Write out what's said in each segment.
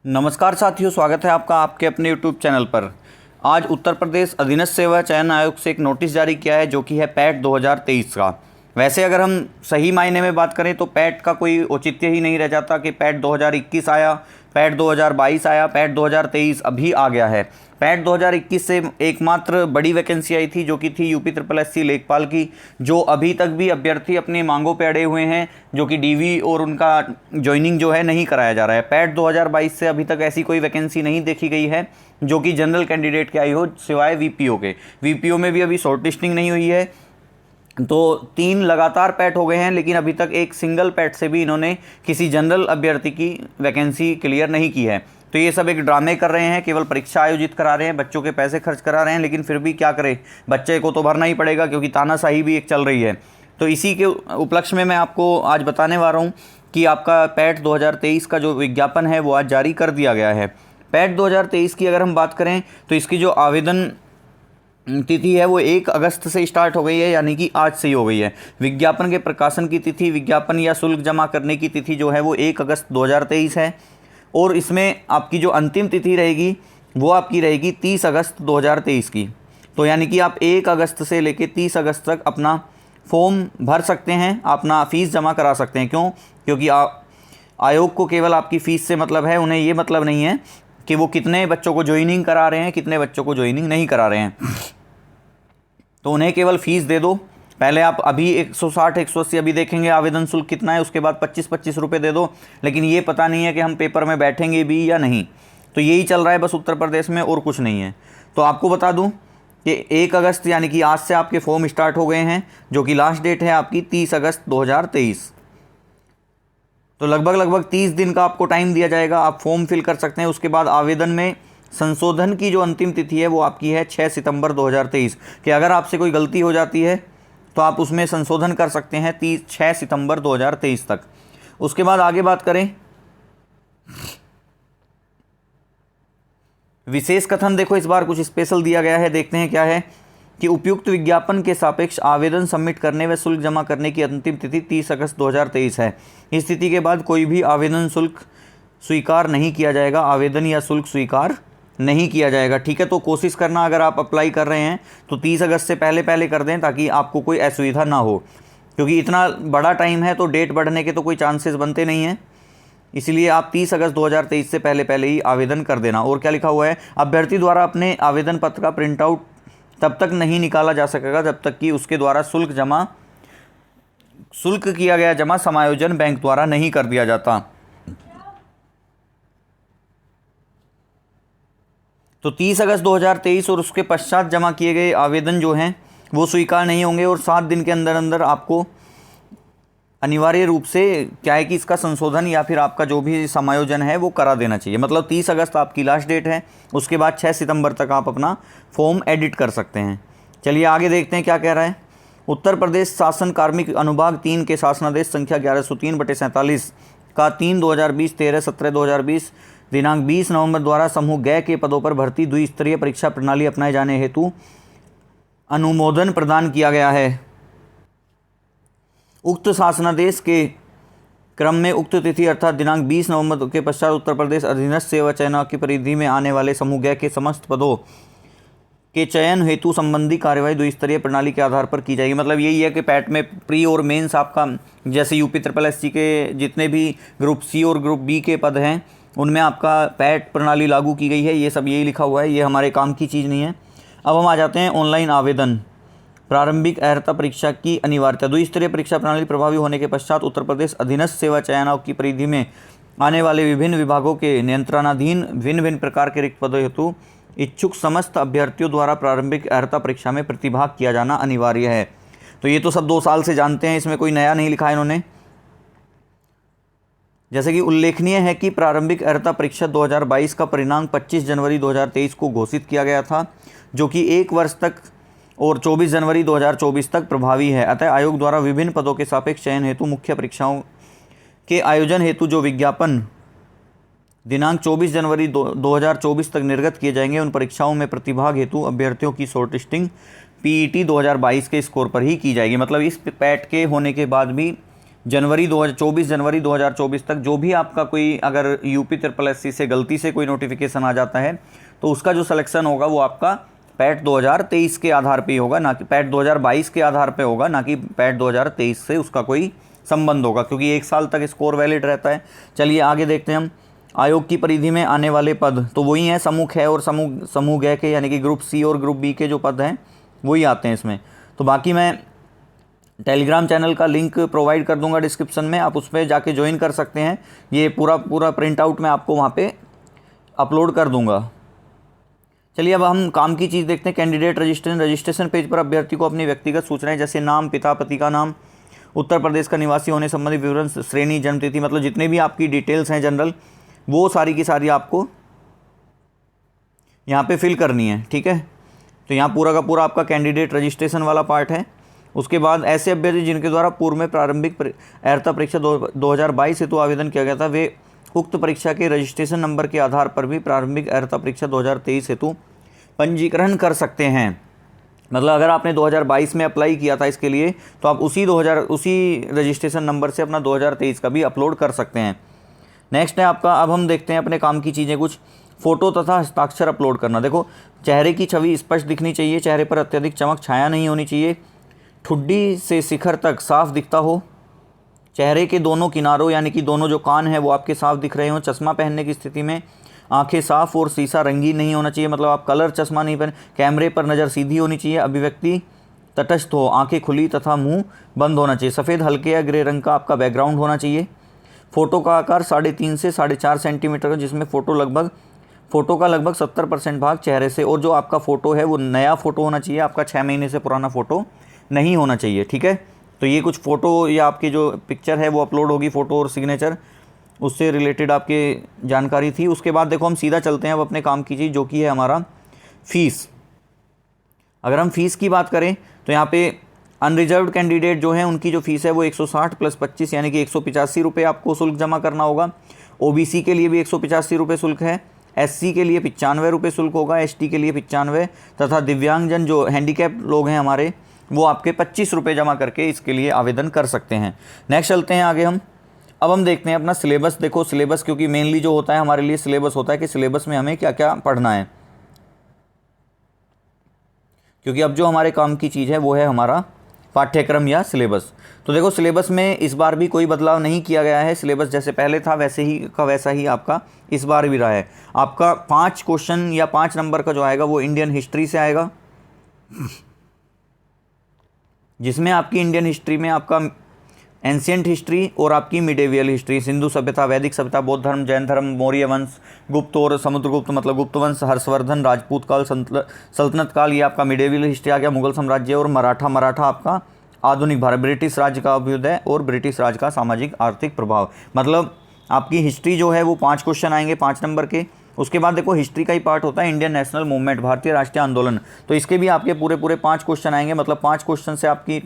नमस्कार साथियों, स्वागत है आपका आपके अपने यूट्यूब चैनल पर। आज उत्तर प्रदेश अधीनस्थ सेवा चयन आयोग से एक नोटिस जारी किया है जो कि है पैट 2023 का। वैसे अगर हम सही मायने में बात करें तो पैट का कोई औचित्य ही नहीं रह जाता कि पैट 2021 आया, पैट 2022 आया, पैट 2023 अभी आ गया है। पैट 2021 से एकमात्र बड़ी वैकेंसी आई थी जो कि थी यूपी SSS लेखपाल की, जो अभी तक भी अभ्यर्थी अपनी मांगों पे अड़े हुए हैं, जो कि डीवी और उनका ज्वाइनिंग जो है नहीं कराया जा रहा है। पैट 2022 से अभी तक ऐसी कोई वैकेंसी नहीं देखी गई है जो कि जनरल कैंडिडेट की आई हो, सिवाय वीपीओ के। वीपीओ में भी अभी शॉर्ट लिस्टिंग नहीं हुई है, तो 3 लगातार पैट हो गए हैं, लेकिन अभी तक एक सिंगल पैट से भी इन्होंने किसी जनरल अभ्यर्थी की वैकेंसी क्लियर नहीं की है। तो ये सब एक ड्रामे कर रहे हैं, केवल परीक्षा आयोजित करा रहे हैं, बच्चों के पैसे खर्च करा रहे हैं, लेकिन फिर भी क्या करें, बच्चे को तो भरना ही पड़ेगा क्योंकि तानाशाही भी एक चल रही है। तो इसी के उपलक्ष्य में मैं आपको आज बताने वाला हूँ कि आपका पैट 2023 का जो विज्ञापन है वो आज जारी कर दिया गया है। पैट 2023 की अगर हम बात करें तो इसकी जो आवेदन तिथि है वो 1 अगस्त से स्टार्ट हो गई है, यानी कि आज से ही हो गई है। विज्ञापन के प्रकाशन की तिथि, विज्ञापन या शुल्क जमा करने की तिथि जो है वो 1 अगस्त 2023 है, और इसमें आपकी जो अंतिम तिथि रहेगी वो आपकी रहेगी 30 अगस्त 2023 की। तो यानी कि आप 1 अगस्त से लेकर 30 अगस्त तक अपना फॉर्म भर सकते हैं, अपना फ़ीस जमा करा सकते हैं। क्यों? क्योंकि आयोग को केवल आपकी फ़ीस से मतलब है, उन्हें ये मतलब नहीं है कि वो कितने बच्चों को ज्वाइनिंग करा रहे हैं, कितने बच्चों को ज्वाइनिंग नहीं करा रहे हैं। तो उन्हें केवल फ़ीस दे दो। पहले आप अभी 160 180 अभी देखेंगे आवेदन शुल्क कितना है, उसके बाद 25-25 रुपये दे दो, लेकिन ये पता नहीं है कि हम पेपर में बैठेंगे भी या नहीं। तो यही चल रहा है बस उत्तर प्रदेश में, और कुछ नहीं है। तो आपको बता दूं कि 1 अगस्त यानी कि आज से आपके फॉर्म स्टार्ट हो गए हैं, जो कि लास्ट डेट है आपकी 30 अगस्त 2023। तो लगभग 30 दिन का आपको टाइम दिया जाएगा, आप फॉर्म फिल कर सकते हैं। उसके बाद आवेदन में संशोधन की जो अंतिम तिथि है वो आपकी है 6 सितंबर 2023, कि अगर आपसे कोई गलती हो जाती है तो आप उसमें संशोधन कर सकते हैं 6 सितंबर 2023 तक। उसके बाद आगे बात करें, विशेष कथन देखो इस बार कुछ स्पेशल दिया गया है, देखते हैं क्या है कि उपयुक्त विज्ञापन के सापेक्ष आवेदन सबमिट करने व शुल्क जमा करने की अंतिम तिथि 30 अगस्त 2023 है। इस तिथि के बाद कोई भी आवेदन शुल्क स्वीकार नहीं किया जाएगा, आवेदन या शुल्क स्वीकार नहीं किया जाएगा। ठीक है, तो कोशिश करना अगर आप अप्लाई कर रहे हैं तो 30 अगस्त से पहले कर दें, ताकि आपको कोई असुविधा ना हो, क्योंकि इतना बड़ा टाइम है तो डेट बढ़ने के तो कोई चांसेस बनते नहीं हैं। इसलिए आप 30 अगस्त 2023 से पहले ही आवेदन कर देना। और क्या लिखा हुआ है, अभ्यर्थी द्वारा अपने आवेदन पत्र का प्रिंट आउट तब तक नहीं निकाला जा सकेगा जब तक कि उसके द्वारा शुल्क किया गया जमा समायोजन बैंक द्वारा नहीं कर दिया जाता। तो 30 अगस्त 2023 और उसके पश्चात जमा किए गए आवेदन जो हैं वो स्वीकार नहीं होंगे, और 7 दिन के अंदर आपको अनिवार्य रूप से क्या है कि इसका संशोधन या फिर आपका जो भी समायोजन है वो करा देना चाहिए। मतलब 30 अगस्त आपकी लास्ट डेट है, उसके बाद 6 सितंबर तक आप अपना फॉर्म एडिट कर सकते हैं। चलिए आगे देखते हैं क्या कह रहा है। उत्तर प्रदेश शासन कार्मिक अनुभाग 3 के शासनादेश संख्या 1103/47 का 3/2020 13/17/2020 दिनांक 20 नवंबर द्वारा समूह ग के पदों पर भर्ती द्विस्तरीय परीक्षा प्रणाली अपनाए जाने हेतु अनुमोदन प्रदान किया गया है। उक्त शासनादेश के क्रम में उक्त तिथि अर्थात दिनांक 20 नवंबर के पश्चात उत्तर प्रदेश अधीनस्थ सेवा चयन की परिधि में आने वाले समूह ग के समस्त पदों के चयन हेतु संबंधी कार्यवाही द्विस्तरीय प्रणाली के आधार पर की जाएगी। मतलब यही है कि पैट में प्री और मेंस आपका, जैसे यूपी SSS के जितने भी ग्रुप सी और ग्रुप बी के पद हैं उनमें आपका पैट प्रणाली लागू की गई है। ये सब यही लिखा हुआ है, ये हमारे काम की चीज़ नहीं है। अब हम आ जाते हैं ऑनलाइन आवेदन। प्रारंभिक अर्हता परीक्षा की अनिवार्यता। द्विस्तरीय परीक्षा प्रणाली प्रभावी होने के पश्चात उत्तर प्रदेश अधीनस्थ सेवा चयन आयोग की परिधि में आने वाले विभिन्न विभागों के नियंत्रणाधीन भिन्न भिन्न प्रकार के रिक्त पदों हेतु इच्छुक समस्त अभ्यर्थियों द्वारा प्रारंभिक अर्हता परीक्षा में प्रतिभाग किया जाना अनिवार्य है। तो ये तो सब 2 साल से जानते हैं, इसमें कोई नया नहीं लिखा है इन्होंने। जैसे कि उल्लेखनीय है कि प्रारंभिक अर्हता परीक्षा 2022 का परिणाम 25 जनवरी 2023 को घोषित किया गया था, जो कि 1 वर्ष तक और 24 जनवरी 2024 तक प्रभावी है। अतः आयोग द्वारा विभिन्न पदों के सापेक्ष चयन हेतु मुख्य परीक्षाओं के आयोजन हेतु जो विज्ञापन दिनांक 24 जनवरी 2024 तक निर्गत किए जाएंगे, उन परीक्षाओं में प्रतिभाग हेतु अभ्यर्थियों की शॉर्टलिस्टिंग PET 2022 के स्कोर पर ही की जाएगी। मतलब इस पैट के होने के बाद भी 24 जनवरी 2024 तक जो भी आपका कोई अगर यूपी SSSC से गलती से कोई नोटिफिकेशन आ जाता है तो उसका जो सिलेक्शन होगा वो आपका पैट 2023 के आधार पे ही होगा, ना कि पैट 2022 के आधार पे होगा, ना कि पैट 2023 से उसका कोई संबंध होगा, क्योंकि 1 साल तक स्कोर वैलिड रहता है। चलिए आगे देखते हैं हम। आयोग की परिधि में आने वाले पद तो वही हैं, समूह ख और समूह ग के, यानी कि ग्रुप सी और ग्रुप बी के जो पद हैं वही आते हैं इसमें। तो बाकी मैं टेलीग्राम चैनल का लिंक प्रोवाइड कर दूंगा डिस्क्रिप्शन में, आप उस पर जाके ज्वाइन कर सकते हैं। ये पूरा प्रिंट आउट मैं आपको वहाँ पे अपलोड कर दूंगा। चलिए अब हम काम की चीज़ देखते हैं। कैंडिडेट रजिस्ट्रेशन पेज पर अभ्यर्थी को अपनी व्यक्तिगत सूचनाएं जैसे नाम, पिता पति का नाम, उत्तर प्रदेश का निवासी होने संबंधी विवरण, श्रेणी, जन्मतिथि, मतलब जितने भी आपकी डिटेल्स हैं जनरल, वो सारी की सारी आपको यहाँ पे फिल करनी है। ठीक है, तो यहाँ पूरा का पूरा आपका कैंडिडेट रजिस्ट्रेशन वाला पार्ट है। उसके बाद ऐसे अभ्यर्थी जिनके द्वारा पूर्व में प्रारंभिक अर्हता परीक्षा 2022 हेतु आवेदन किया गया था, वे उक्त परीक्षा के रजिस्ट्रेशन नंबर के आधार पर भी प्रारंभिक अर्हता परीक्षा 2023 हेतु पंजीकरण कर सकते हैं। मतलब अगर आपने 2022 में अप्लाई किया था इसके लिए तो आप उसी रजिस्ट्रेशन नंबर से अपना 2023 का भी अपलोड कर सकते हैं। नेक्स्ट है आपका, अब हम देखते हैं अपने काम की चीज़ें कुछ। फ़ोटो तथा हस्ताक्षर अपलोड करना। देखो, चेहरे की छवि स्पष्ट दिखनी चाहिए, चेहरे पर अत्यधिक चमक छाया नहीं होनी चाहिए, ठुड्डी से शिखर तक साफ दिखता हो, चेहरे के दोनों किनारों यानी कि दोनों जो कान हैं वो आपके साफ दिख रहे हों, चश्मा पहनने की स्थिति में आंखें साफ और शीशा रंगीन नहीं होना चाहिए, मतलब आप कलर चश्मा नहीं पहने, कैमरे पर नज़र सीधी होनी चाहिए, अभिव्यक्ति तटस्थ हो, आंखें खुली तथा मुंह बंद होना चाहिए, सफ़ेद हल्के या ग्रे रंग का आपका बैकग्राउंड होना चाहिए, फ़ोटो का आकार 3.5 से 4.5 सेंटीमीटर का, जिसमें फ़ोटो का लगभग 70% भाग चेहरे से, और जो आपका फ़ोटो है वो नया फ़ोटो होना चाहिए, आपका 6 महीने से पुराना फ़ोटो नहीं होना चाहिए। ठीक है, तो ये कुछ फ़ोटो या आपकी जो पिक्चर है वो अपलोड होगी, फ़ोटो और सिग्नेचर, उससे रिलेटेड आपकी जानकारी थी। उसके बाद देखो हम सीधा चलते हैं अब अपने काम की चीज़, जो कि है हमारा फ़ीस। अगर हम फ़ीस की बात करें तो यहाँ पे अनरिजर्व्ड कैंडिडेट जो हैं उनकी जो फ़ीस है वो 160 + 25 यानी कि 185 रुपये आपको शुल्क जमा करना होगा। OBC के लिए भी 185 रुपये शुल्क है, SC के लिए 95 रुपये शुल्क होगा, ST के लिए 95, तथा दिव्यांगजन जो हैंडीकैप लोग हैं हमारे वो आपके 25 रुपये जमा करके इसके लिए आवेदन कर सकते हैं। नेक्स्ट चलते हैं आगे हम। अब हम देखते हैं अपना सिलेबस। देखो सिलेबस, क्योंकि मेनली जो होता है हमारे लिए सिलेबस होता है कि सिलेबस में हमें क्या क्या पढ़ना है, क्योंकि अब जो हमारे काम की चीज़ है वो है हमारा पाठ्यक्रम या सिलेबस। तो देखो सिलेबस में इस बार भी कोई बदलाव नहीं किया गया है, सिलेबस जैसे पहले था वैसे ही का वैसा ही आपका इस बार भी रहा है। आपका 5 क्वेश्चन या 5 नंबर का जो आएगा वो इंडियन हिस्ट्री से आएगा, जिसमें आपकी इंडियन हिस्ट्री में आपका एंशियंट हिस्ट्री और आपकी मिडेवियल हिस्ट्री, सिंधु सभ्यता, वैदिक सभ्यता, बौद्ध धर्म, जैन धर्म, मौर्य वंश, गुप्त और समुद्रगुप्त मतलब गुप्त वंश, हर्षवर्धन, राजपूत काल, सल्तनत काल, ये आपका मिडेवियल हिस्ट्री आ गया, मुगल साम्राज्य, और मराठा आपका आधुनिक भारत, ब्रिटिश राज्य का अभ्युदय और ब्रिटिश राज्य का सामाजिक आर्थिक प्रभाव। मतलब आपकी हिस्ट्री जो है वो 5 क्वेश्चन आएंगे 5 नंबर के। उसके बाद देखो हिस्ट्री का ही पार्ट होता है इंडियन नेशनल मूवमेंट, भारतीय राष्ट्रीय आंदोलन, तो इसके भी आपके पूरे 5 क्वेश्चन आएंगे। मतलब 5 क्वेश्चन से आपकी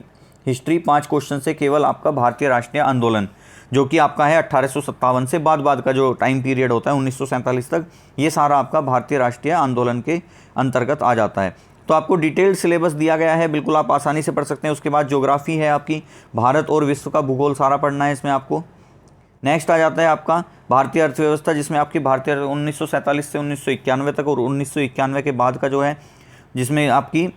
हिस्ट्री, 5 क्वेश्चन से केवल आपका भारतीय राष्ट्रीय आंदोलन, जो कि आपका है 1857 से बाद का जो टाइम पीरियड होता है 1947 तक, ये सारा आपका भारतीय राष्ट्रीय आंदोलन के अंतर्गत आ जाता है। तो आपको डिटेल्ड सिलेबस दिया गया है, बिल्कुल आप आसानी से पढ़ सकते हैं। उसके बाद ज्योग्राफी है आपकी, भारत और विश्व का भूगोल सारा पढ़ना है इसमें आपको। नेक्स्ट आ जाता है आपका भारतीय अर्थव्यवस्था, जिसमें आपकी भारतीय 1947 से 1991 तक और 1991 के बाद का जो है, जिसमें आपकी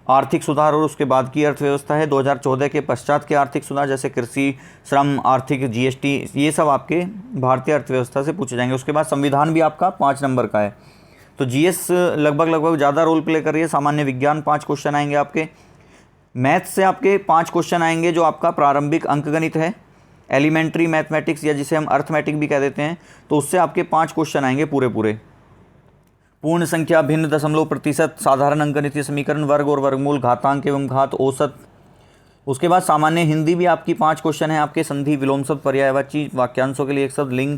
आर्थिक सुधार और उसके बाद की अर्थव्यवस्था है। 2014 के पश्चात के आर्थिक सुधार जैसे कृषि, श्रम, आर्थिक, GST, ये सब आपके भारतीय अर्थव्यवस्था से पूछे जाएंगे। उसके बाद संविधान भी आपका 5 नंबर का है। तो GS लगभग ज़्यादा रोल प्ले कर रही है। सामान्य विज्ञान 5 क्वेश्चन आएंगे आपके। मैथ से आपके 5 क्वेश्चन आएंगे, जो आपका प्रारंभिक अंकगणित है, एलिमेंट्री मैथमेटिक्स या जिसे हम अर्थमेटिक भी कह देते हैं, तो उससे आपके 5 क्वेश्चन आएंगे पूरे। पूर्ण संख्या, भिन्न दशमलव प्रतिशत, साधारण अंकगणितीय समीकरण, वर्ग और वर्गमूल, घातांक एवं घात, औसत। उसके बाद सामान्य हिंदी भी आपकी 5 क्वेश्चन है आपके। संधि, विलोम शब्द, पर्यायवाची, वाक्यांशों के लिए एक शब्द, लिंग,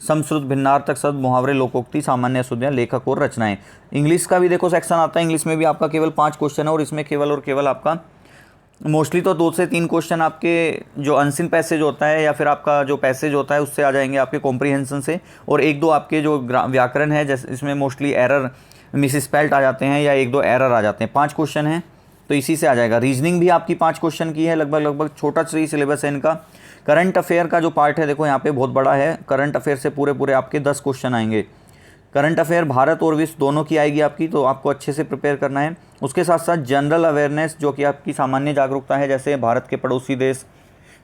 समश्रुत, भिन्नार्थक शब्द, मुहावरे, लोकोक्ति, सामान्य शुद्धियाँ, लेखक और रचनाएं। इंग्लिश का भी देखो सेक्शन आता है, इंग्लिश में भी आपका केवल 5 क्वेश्चन है, और इसमें केवल और केवल आपका मोस्टली तो 2 से 3 क्वेश्चन आपके जो अनसिन पैसेज होता है या फिर आपका जो पैसेज होता है उससे आ जाएंगे आपके कॉम्प्रीहेंशन से, और 1-2 आपके जो व्याकरण है जैसे इसमें मोस्टली एरर, मिसस्पेल्ट आ जाते हैं या 1-2 एरर आ जाते हैं। 5 क्वेश्चन हैं तो इसी से आ जाएगा। रीजनिंग भी आपकी 5 क्वेश्चन की है, लगभग छोटा सा ही सिलेबस है इनका। करंट अफेयर का जो पार्ट है देखो यहाँ पे बहुत बड़ा है। करंट अफेयर से पूरे पूरे आपके 10 क्वेश्चन आएंगे। करंट अफेयर भारत और विश्व दोनों की आएगी आपकी, तो आपको अच्छे से प्रिपेयर करना है। उसके साथ साथ जनरल अवेयरनेस जो कि आपकी सामान्य जागरूकता है, जैसे भारत के पड़ोसी देश,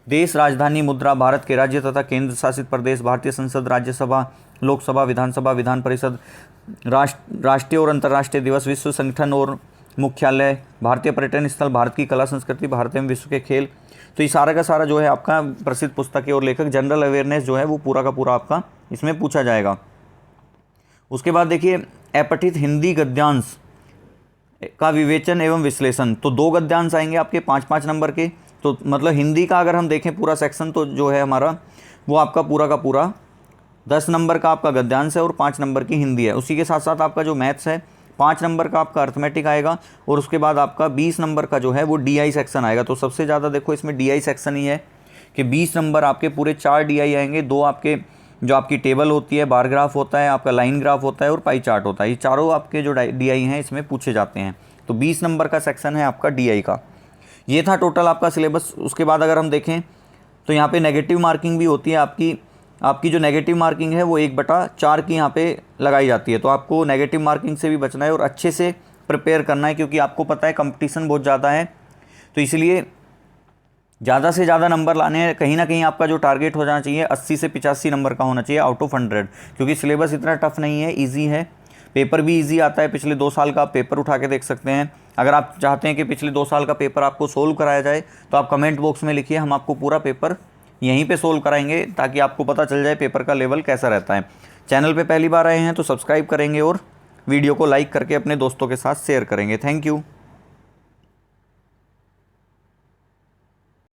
देश, राजधानी, मुद्रा, भारत के राज्य तथा केंद्र शासित प्रदेश, भारतीय संसद, राज्यसभा, लोकसभा, विधानसभा, विधान परिषद, राष्ट्रीय और अंतर्राष्ट्रीय दिवस, विश्व संगठन और मुख्यालय, भारतीय पर्यटन स्थल, भारत की कला संस्कृति, भारत एवं विश्व के खेल। तो ये सारा का सारा जो है आपका प्रसिद्ध पुस्तक है और लेखक, जनरल अवेयरनेस जो है वो पूरा का पूरा आपका इसमें पूछा जाएगा। उसके बाद देखिए अपठित हिंदी गद्यांश का विवेचन एवं विश्लेषण, तो 2 गद्यांश आएंगे आपके 5-5 नंबर के। तो मतलब हिंदी का अगर हम देखें पूरा सेक्शन तो जो है हमारा वो आपका पूरा का पूरा 10 नंबर का आपका गद्यांश है और 5 नंबर की हिंदी है। उसी के साथ साथ आपका जो मैथ्स है 5 नंबर का आपका अर्थमेटिक आएगा और उसके बाद आपका 20 नंबर का जो है वो DI सेक्शन आएगा। तो सबसे ज़्यादा देखो इसमें DI सेक्शन ही है कि 20 नंबर आपके पूरे 4 DI आएंगे। 2 आपके जो आपकी टेबल होती है, बार ग्राफ होता है, आपका लाइन ग्राफ होता है और पाई चार्ट होता है। ये चारों आपके जो DI हैं इसमें पूछे जाते हैं। तो 20 नंबर का सेक्शन है आपका DI का। ये था टोटल आपका सिलेबस। उसके बाद अगर हम देखें तो यहाँ पे नेगेटिव मार्किंग भी होती है आपकी जो नेगेटिव मार्किंग है वो 1/4 की यहाँ पे लगाई जाती है। तो आपको नेगेटिव मार्किंग से भी बचना है और अच्छे से प्रिपेयर करना है, क्योंकि आपको पता है कंपटीशन बहुत ज़्यादा है। तो इसलिए ज़्यादा से ज़्यादा नंबर लाने हैं। कहीं ना कहीं आपका जो टारगेट हो जाना चाहिए 80 से 85 नंबर का होना चाहिए आउट ऑफ 100, क्योंकि सिलेबस इतना टफ नहीं है, ईजी है। पेपर भी इजी आता है। पिछले 2 साल का आप पेपर उठा के देख सकते हैं। अगर आप चाहते हैं कि पिछले 2 साल का पेपर आपको सोल्व कराया जाए तो आप कमेंट बॉक्स में लिखिए, हम आपको पूरा पेपर यहीं पे सोल्व कराएंगे, ताकि आपको पता चल जाए पेपर का लेवल कैसा रहता है। चैनल पे पहली बार आए हैं तो सब्सक्राइब करेंगे और वीडियो को लाइक करके अपने दोस्तों के साथ शेयर करेंगे। Thank you.